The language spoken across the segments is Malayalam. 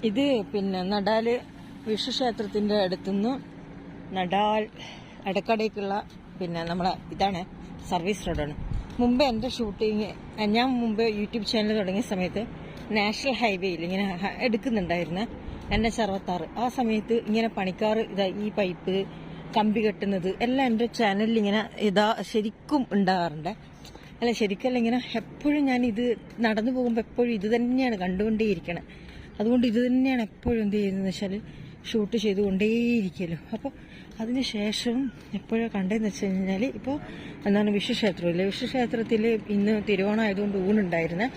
ഇത് പിന്നെ നടാല് വിശ്വക്ഷേത്രത്തിന്റെ അടുത്തുനിന്ന് നടാൽ എടക്കടേക്കുള്ള പിന്നെ നമ്മളെ ഇതാണ് സർവീസ് റോഡാണ്. മുമ്പ് എൻ്റെ ഷൂട്ടിങ് ഞാൻ മുമ്പ് യൂട്യൂബ് ചാനൽ തുടങ്ങിയ സമയത്ത് നാഷണൽ ഹൈവേയിൽ ഇങ്ങനെ എടുക്കുന്നുണ്ടായിരുന്നു NH66. ആ സമയത്ത് ഇങ്ങനെ പണിക്കാർ ഇതാ ഈ പൈപ്പ് കമ്പി കെട്ടുന്നത് എല്ലാം എൻ്റെ ചാനലിൽ ഇങ്ങനെ ശരിക്കും ഉണ്ടാകാറുണ്ട്. അല്ല ശരിക്കല്ല, ഇങ്ങനെ എപ്പോഴും ഞാൻ ഇത് നടന്നു പോകുമ്പോൾ എപ്പോഴും ഇത് തന്നെയാണ് കണ്ടുകൊണ്ടേയിരിക്കണം. അതുകൊണ്ട് ഇത് തന്നെയാണ് എപ്പോഴും എന്ത് ചെയ്യുന്നതെന്ന് വെച്ചാൽ ഷൂട്ട് ചെയ്തുകൊണ്ടേയിരിക്കുമല്ലോ. അപ്പോൾ അതിന് ശേഷം എപ്പോഴാണ് കണ്ടതെന്ന് വെച്ച് കഴിഞ്ഞാൽ ഇപ്പോൾ എന്താണ് വിശ്വക്ഷേത്രമില്ലേ, വിശ്വക്ഷേത്രത്തിൽ ഇന്ന് തിരുവോണം ആയതുകൊണ്ട് ഊണുണ്ടായിരുന്നു.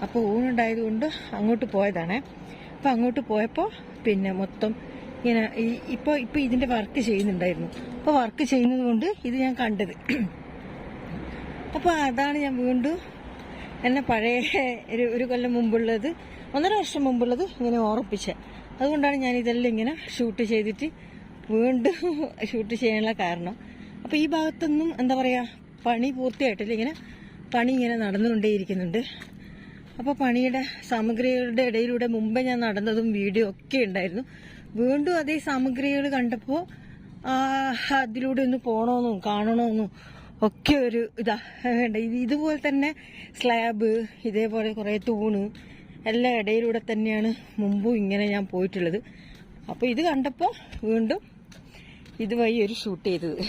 അപ്പോൾ ഊണുണ്ടായതുകൊണ്ട് അങ്ങോട്ട് പോയതാണ്. അപ്പോൾ അങ്ങോട്ട് പോയപ്പോൾ പിന്നെ മൊത്തം ഇങ്ങനെ ഇപ്പോൾ ഇതിൻ്റെ വർക്ക് ചെയ്യുന്നുണ്ടായിരുന്നു. അപ്പോൾ വർക്ക് ചെയ്യുന്നത് കൊണ്ട് ഇത് ഞാൻ കണ്ടത്. അപ്പോൾ അതാണ് ഞാൻ വീണ്ടും എന്നെ പഴയ ഒരു കൊല്ലം മുമ്പുള്ളത്, 1.5 വർഷം മുമ്പുള്ളത് ഇങ്ങനെ ഓർപ്പിച്ചത്. അതുകൊണ്ടാണ് ഞാൻ ഇതെല്ലാം ഇങ്ങനെ ഷൂട്ട് ചെയ്തിട്ട് വീണ്ടും ഷൂട്ട് ചെയ്യാനുള്ള കാരണം. അപ്പോൾ ഈ ഭാഗത്തൊന്നും എന്താ പറയുക, പണി പൂർത്തിയായിട്ടില്ല. ഇങ്ങനെ പണി ഇങ്ങനെ നടന്നുകൊണ്ടേയിരിക്കുന്നുണ്ട്. അപ്പോൾ പണിയുടെ സാമഗ്രികളുടെ ഇടയിലൂടെ മുമ്പേ ഞാൻ നടന്നതും വീഡിയോ ഒക്കെ ഉണ്ടായിരുന്നു. വീണ്ടും അതേ സാമഗ്രികൾ കണ്ടപ്പോൾ അതിലൂടെ ഒന്ന് പോകണമെന്നും കാണണമെന്നും ഒക്കെ ഒരു വേണ്ട. ഇതുപോലെ തന്നെ സ്ലാബ്, ഇതേപോലെ കുറേ തൂണ് എല്ലാ ഇടയിലൂടെ തന്നെയാണ് മുമ്പും ഇങ്ങനെ ഞാൻ പോയിട്ടുള്ളത്. അപ്പോൾ ഇത് കണ്ടപ്പോൾ വീണ്ടും ഇതുവഴി ഒരു ഷൂട്ട് ചെയ്തത്.